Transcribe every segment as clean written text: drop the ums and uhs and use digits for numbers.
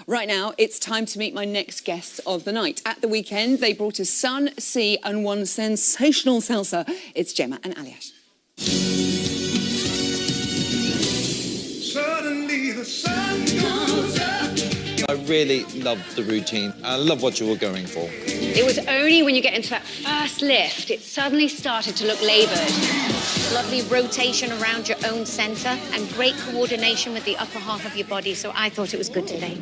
Right now, it's time to meet my next guests of the night. At the weekend, they brought us sun, sea and one sensational salsa. It's Gemma and Aliash. Suddenly the sun goes up. I really loved the routine. I love what you were going for. It was only when you get into that first lift, it suddenly started to look laboured. Lovely rotation around your own centre and great coordination with the upper half of your body, so I thought it was good today.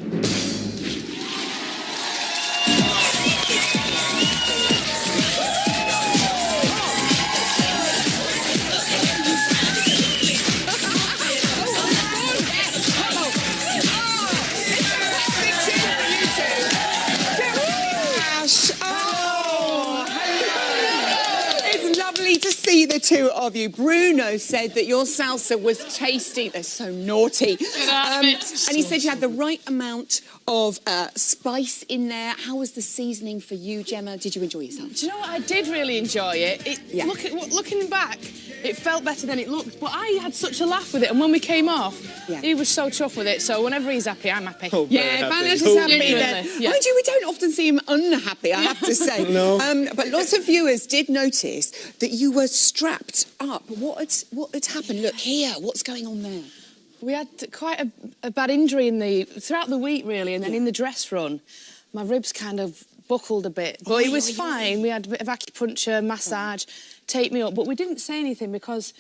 To see the two of you. Bruno said that your salsa was tasty. They're so naughty. And he said you had the right amount of spice in there. How was the seasoning for you, Gemma? Did you enjoy yourself? Do you know what? I did really enjoy it. Looking back, it felt better than it looked. But I had such a laugh with it. And when we came off, he was so chuffed with it. So whenever he's happy, I'm happy. Oh, yeah, Aliash is happy then. Mind you, we don't often see him unhappy, I have to say. No. But lots of viewers did notice that you were strapped up. What had happened? Look here, what's going on there? We had quite a bad injury throughout the week, really, and then in the dress run, my ribs kind of buckled a bit. But it was fine. We had a bit of acupuncture, massage, tape me up, but we didn't say anything because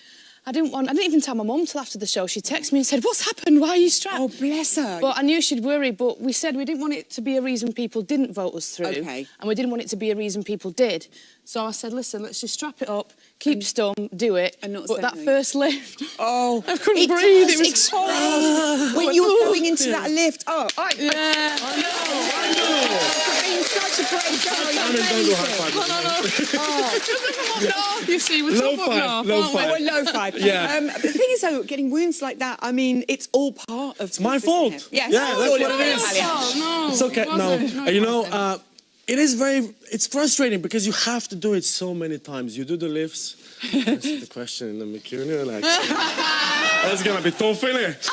I didn't even tell my mum till after the show. She texted me and said, "What's happened? Why are you strapped?" Oh, bless her. But I knew she'd worry, but we said we didn't want it to be a reason people didn't vote us through. Okay. And we didn't want it to be a reason people did. So I said, listen, let's just strap it up, keep stum, do it. And not but say that anything. first lift, oh, I couldn't breathe. It was horrible. When you were going into that lift, I know. It's been such a great show. You see, we're low top five, up low north, five. aren't we? Low five. Yeah. The thing is, though, getting wounds like that, I mean, it's all part of... It's my fault. Yes, yeah, that's what it is. Oh, no. It's okay. No, you know, it's frustrating because you have to do it so many times. You do the lifts. That's the question in the McCune. Like, that's gonna be tough, innit?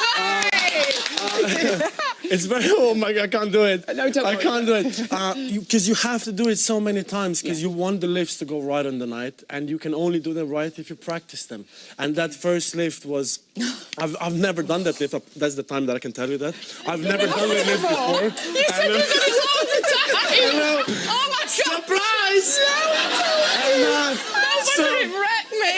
It's very, oh my God, I can't do it. No, don't I worry. can't do it. Because you have to do it so many times because you want the lifts to go right on the night and you can only do them right if you practice them. And that first lift was, I've never done that lift. That's the time that I can tell you that. I've never done that lift before. You said you did it all the time! Oh my God! Surprise! It wrecked me!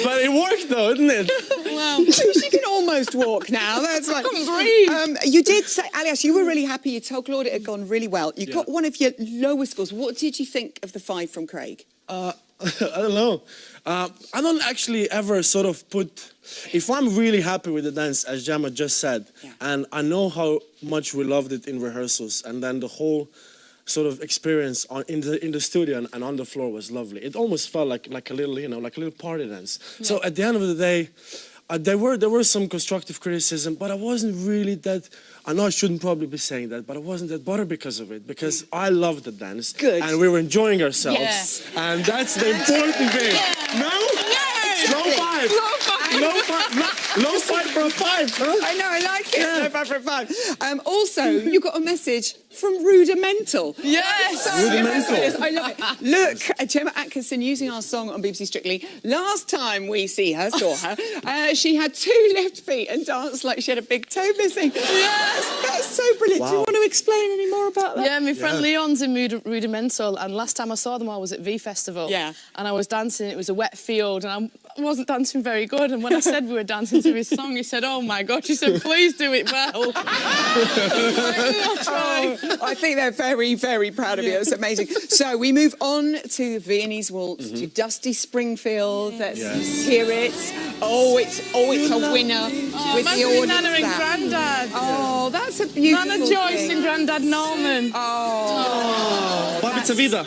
But it worked though, didn't it? Wow. She can almost walk now. That's like... I couldn't breathe. You did say, Aliash, you were really happy. You told Claude it had gone really well. You got one of your lowest scores. What did you think of the 5 from Craig? I don't know. I don't actually ever sort of put... If I'm really happy with the dance, as Gemma just said, and I know how much we loved it in rehearsals, and then the whole sort of experience in the studio and on the floor was lovely. It almost felt like a little, like a little party dance. Yeah. So at the end of the day, there were some constructive criticism, but I wasn't really that... I know I shouldn't probably be saying that, but I wasn't that bothered because of it, because I loved the dance. Good. And we were enjoying ourselves. Yeah. And that's the important thing. Yeah. No? Yes. Low 5. Low 5. Low 5 for a 5, huh? I know, I like it. Low 5 for a 5. Also, you got a message from Rudimental. Yes. So Rudimental. I love it. Look, Gemma Atkinson using our song on BBC Strictly. Last time we saw her, she had 2 left feet and danced like she had a big toe missing. Yes, that's so brilliant. Wow. Do you want to explain any more about that? Yeah, my friend Leon's in Rudimental, and last time I saw them I was at V Festival. Yeah. And I was dancing, it was a wet field, and I wasn't dancing very good, and when I said we were dancing to his song, he said, "Oh my God," she said, "please do it well." I'll try. I think they're very, very proud of you. It's amazing. So we move on to Viennese Waltz, to Dusty Springfield. Let's hear it. Oh, it's a winner with the audience. Nana and Grandad. Oh, that's a beautiful Nana Joyce thing. and Grandad Norman. Oh. Babica vida.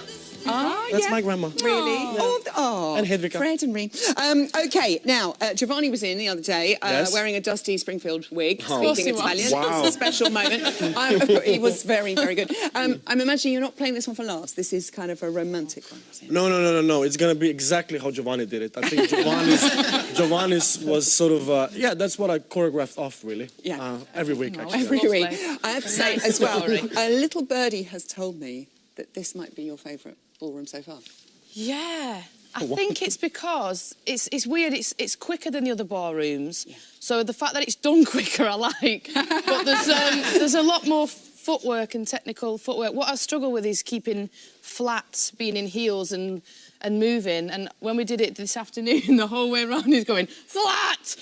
Ah. That's my grandma. Really? And Hedvika. Fred and Reem. Okay, now, Giovanni was in the other day wearing a dusty Springfield wig, speaking Italian. Wow. It's a special moment. He was very, very good. I'm imagining you're not playing this one for last. This is kind of a romantic one. No. It's going to be exactly how Giovanni did it. I think Giovanni's was sort of, that's what I choreographed off, really. Yeah. Every week, actually. Every Lovely. week. I have to say as well, a little birdie has told me that this might be your favourite ballroom so far. Yeah. I think it's because it's weird. It's quicker than the other ballrooms, so the fact that it's done quicker, I like. But there's a lot more footwork and technical footwork. What I struggle with is keeping flat, being in heels and moving. And when we did it this afternoon, the whole way around, he's going flat,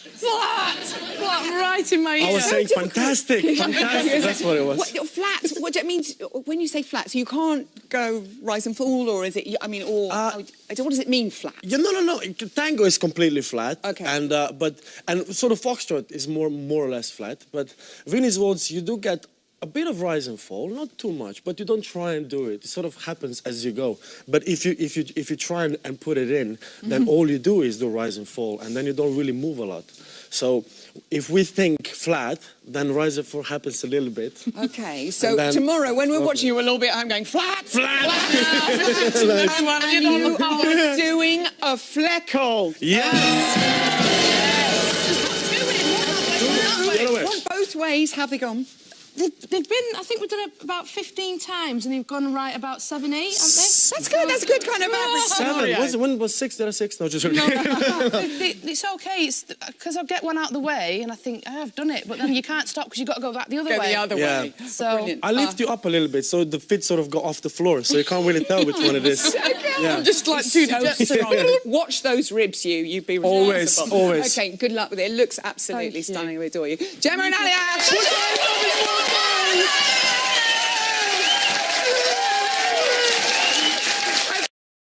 right in my ear. I was saying fantastic. That's what it was. Flat? What do it mean when you say flat? So you can't go rise and fall, or is it? I mean, what does it mean flat? Yeah, no. Tango is completely flat. Okay. And sort of foxtrot is more or less flat. But Vinnie's waltz, you do get a bit of rise and fall, not too much, but you don't try and do it. It sort of happens as you go. But if you try and put it in, then all you do is do rise and fall, and then you don't really move a lot. So if we think flat, then rise and fall happens a little bit. Okay, so tomorrow when we're watching you, we'll all be at home going flat. And you are doing a fleckle. Yes. Both ways, have they gone? They've been, I think we've done it about 15 times, and they've gone right about 7, 8, haven't they? That's good. That's a good kind of average. 7. When was 6? There are 6. No, just really. It's okay. It's because I'll get one out of the way, and I think I've done it, but then you can't stop because you've got to go back the other way. Go the other way. So brilliant. I lift you up a little bit, so the feet sort of go off the floor, so you can't really tell which one it is. I'm just like so strong. Watch those ribs, you'd be responsible. Always. Okay, good luck with it. It looks absolutely stunning. We adore you. Gemma and Alia!